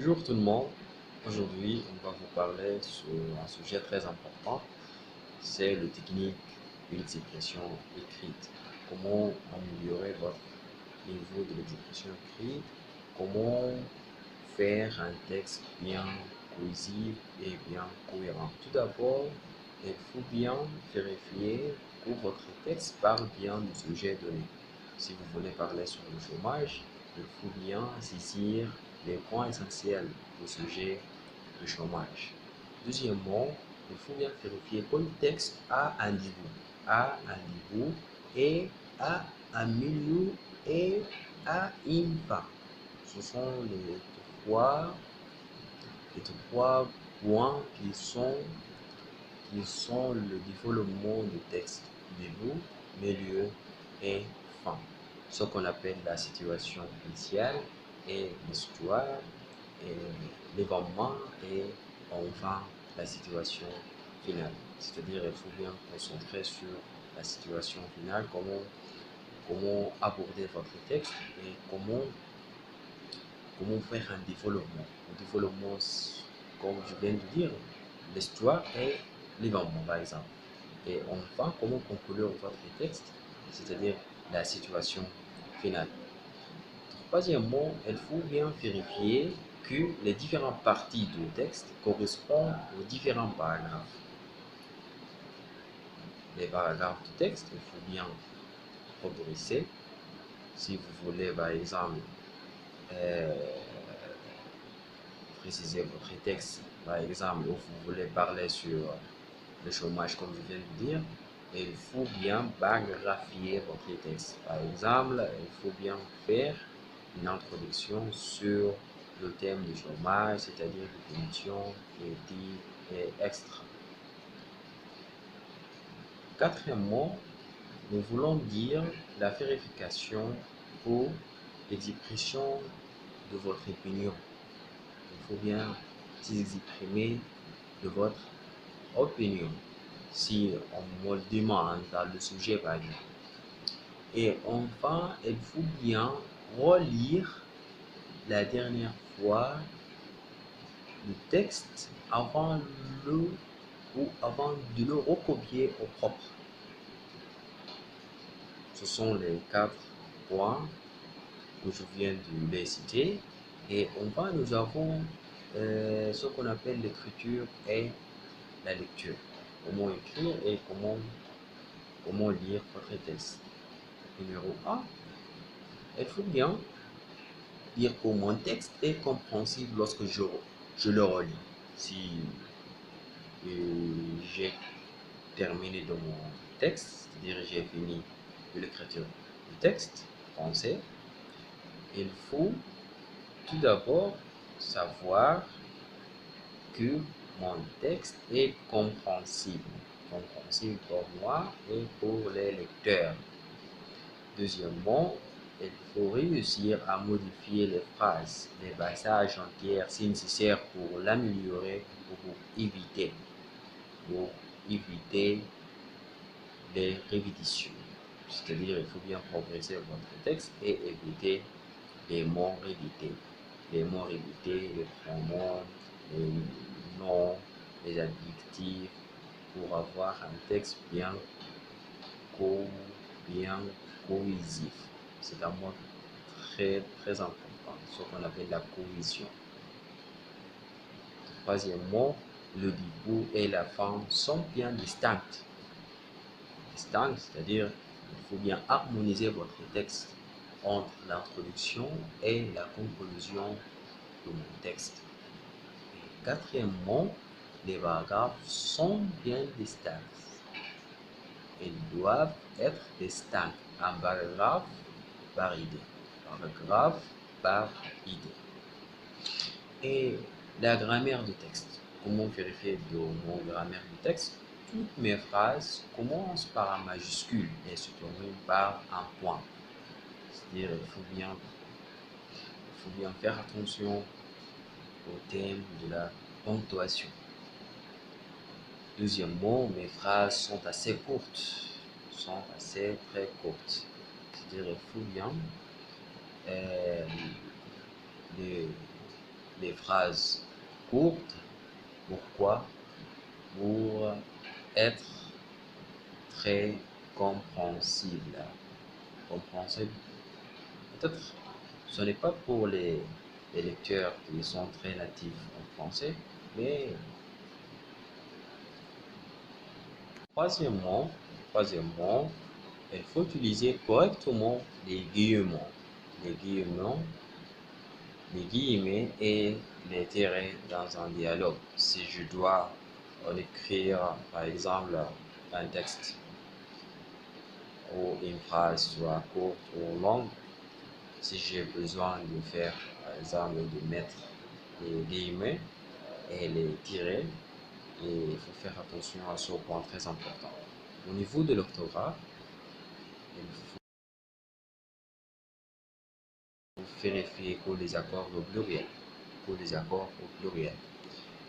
Bonjour tout le monde. Aujourd'hui, on va vous parler sur un sujet très important. C'est le technique de l'expression écrite. Comment améliorer votre niveau de l'expression écrite. Comment faire un texte bien cohésif et bien cohérent. Tout d'abord, il faut bien vérifier que votre texte parle bien du sujet donné. Si vous voulez parler sur le chômage, il faut bien saisir les points essentiels du sujet du chômage. Deuxièmement, il faut bien vérifier que le texte a un niveau et a un milieu et a une fin. Ce sont trois, les trois points qui sont le développement du texte, début, milieu et fin. Ce qu'on appelle la situation initiale et l'histoire, et l'événement et enfin la situation finale. C'est-à-dire il faut bien concentrer sur la situation finale, comment aborder votre texte et comment faire un développement. Le développement, comme je viens de dire, l'histoire et l'événement, par exemple. Et enfin, comment conclure votre texte, c'est-à-dire la situation finale. Troisièmement, il faut bien vérifier que les différentes parties du texte correspondent aux différents paragraphes. Les paragraphes du texte, il faut bien progresser. Si vous voulez, par exemple, euh, préciser votre texte, par exemple, où vous voulez parler sur le chômage, comme je viens de dire, il faut bien paragraphier votre texte. Par exemple, il faut bien faire une introduction sur le thème du chômage, c'est-à-dire définition, critique et extra. Quatrièmement, nous voulons dire la vérification pour l'expression de votre opinion. Il faut bien s'exprimer de votre opinion. Si on me demande dans le sujet, par exemple. Et enfin, il faut bien relire la dernière fois le texte avant de le recopier au propre. Ce sont les quatre points que je viens de les citer. Et enfin, nous avons ce qu'on appelle l'écriture et la lecture. Comment écrire et comment lire votre texte. Numéro 1, il faut bien dire que mon texte est compréhensible lorsque je le relis. Si j'ai terminé dans mon texte, c'est-à-dire j'ai fini de l'écriture du texte français, il faut tout d'abord savoir que mon texte est compréhensible pour moi et pour les lecteurs. Deuxièmement, il faut réussir à modifier les phrases, les passages entiers si nécessaire pour l'améliorer ou pour éviter les répétitions. C'est-à-dire, il faut bien progresser votre texte et éviter les mots répétés. Les mots répétés, les pronoms, les noms, les adjectifs, pour avoir un texte co- bien cohésif. C'est un mot très, très important, ce qu'on appelle la cohésion. Troisièmement, le début et la fin sont bien distincts. C'est-à-dire il faut bien harmoniser votre texte entre l'introduction et la conclusion de mon texte. Et quatrièmement, les paragraphes sont bien distincts. Ils doivent être distincts. Un paragraphe par idée. Paragraphe par idée. Et la grammaire du texte. Comment vérifier de mon grammaire du texte? Toutes mes phrases commencent par un majuscule et se terminent par un point. C'est-à-dire il faut bien faire attention au thème de la ponctuation. Deuxièmement, mes phrases sont assez courtes, sont assez très courtes. C'est-à-dire il faut bien euh, les les phrases courtes. Pourquoi? Pour être très compréhensible. Compréhensible. Peut-être ce n'est pas pour les lecteurs qui sont très natifs en français, mais troisièmement, troisièmement, il faut utiliser correctement les guillemets. Les guillemets, les guillemets et les tirets dans un dialogue. Si je dois écrire, par exemple, un texte ou une phrase soit courte ou longue, si j'ai besoin de faire, par exemple, de mettre les guillemets et les tirer, et il faut faire attention à ce point très important. Au niveau de l'orthographe, il faut vérifier que les accords au pluriel, que les accords au pluriel,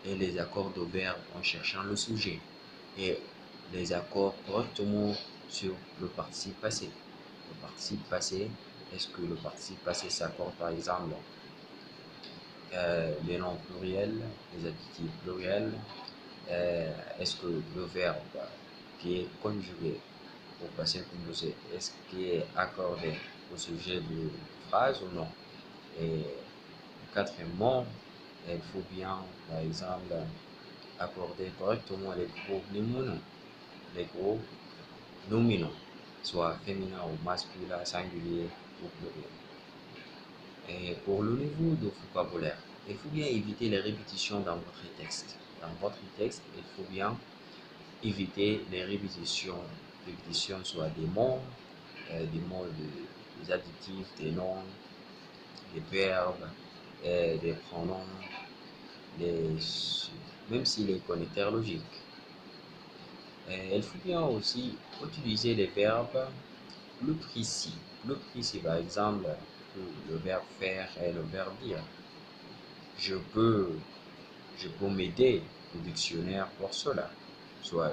et les accords de verbe en cherchant le sujet, et les accords correctement sur le participe passé. Le participe passé, est-ce que le participe passé s'accorde par exemple les noms pluriels, les adjectifs pluriels, est-ce que le verbe qui est conjugué au passé composé, est-ce qu'il est accordé au sujet de phrase ou non? Et quatrièmement, il faut bien, par exemple, accorder correctement les groupes nominaux, les groupes nominaux, soit féminin ou masculin, singulier ou pluriel. Et pour le niveau de vocabulaire, il faut bien éviter les répétitions dans votre texte. Dans votre texte, il faut bien éviter les répétitions. Répétitions soit des mots, des adjectifs, des noms, des verbes, des pronoms, les, même si les connecteurs logiques. Il faut bien aussi utiliser les verbes plus précis. Plus précis, par exemple, le verbe faire et le verbe dire. Je peux, je peux m'aider au dictionnaire pour cela. Soit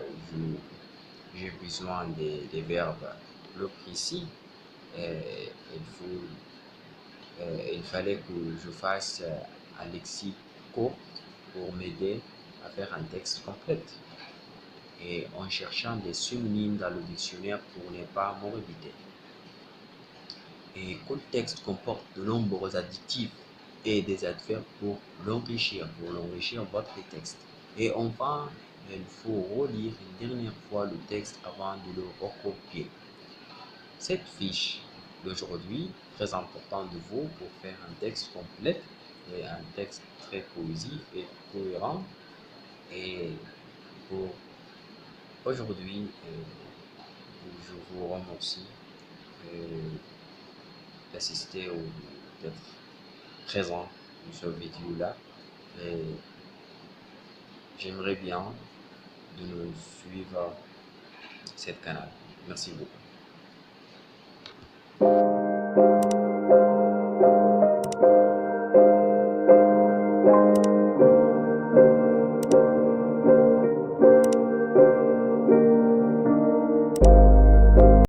j'ai besoin des verbes plus précis. Il fallait que je fasse un lexique court pour m'aider à faire un texte complet. Et en cherchant des synonymes dans le dictionnaire pour ne pas me répéter. Et que le texte comporte de nombreux adjectifs et des adverbes pour l'enrichir votre texte. Et enfin, il faut relire une dernière fois le texte avant de le recopier. Cette fiche d'aujourd'hui, très importante de vous pour faire un texte complet et un texte très cohésif et cohérent. Et pour aujourd'hui, je vous remercie d'assister ou d'être présent sur cette vidéo-là. Et j'aimerais bien de nous suivre cette canal. Merci beaucoup.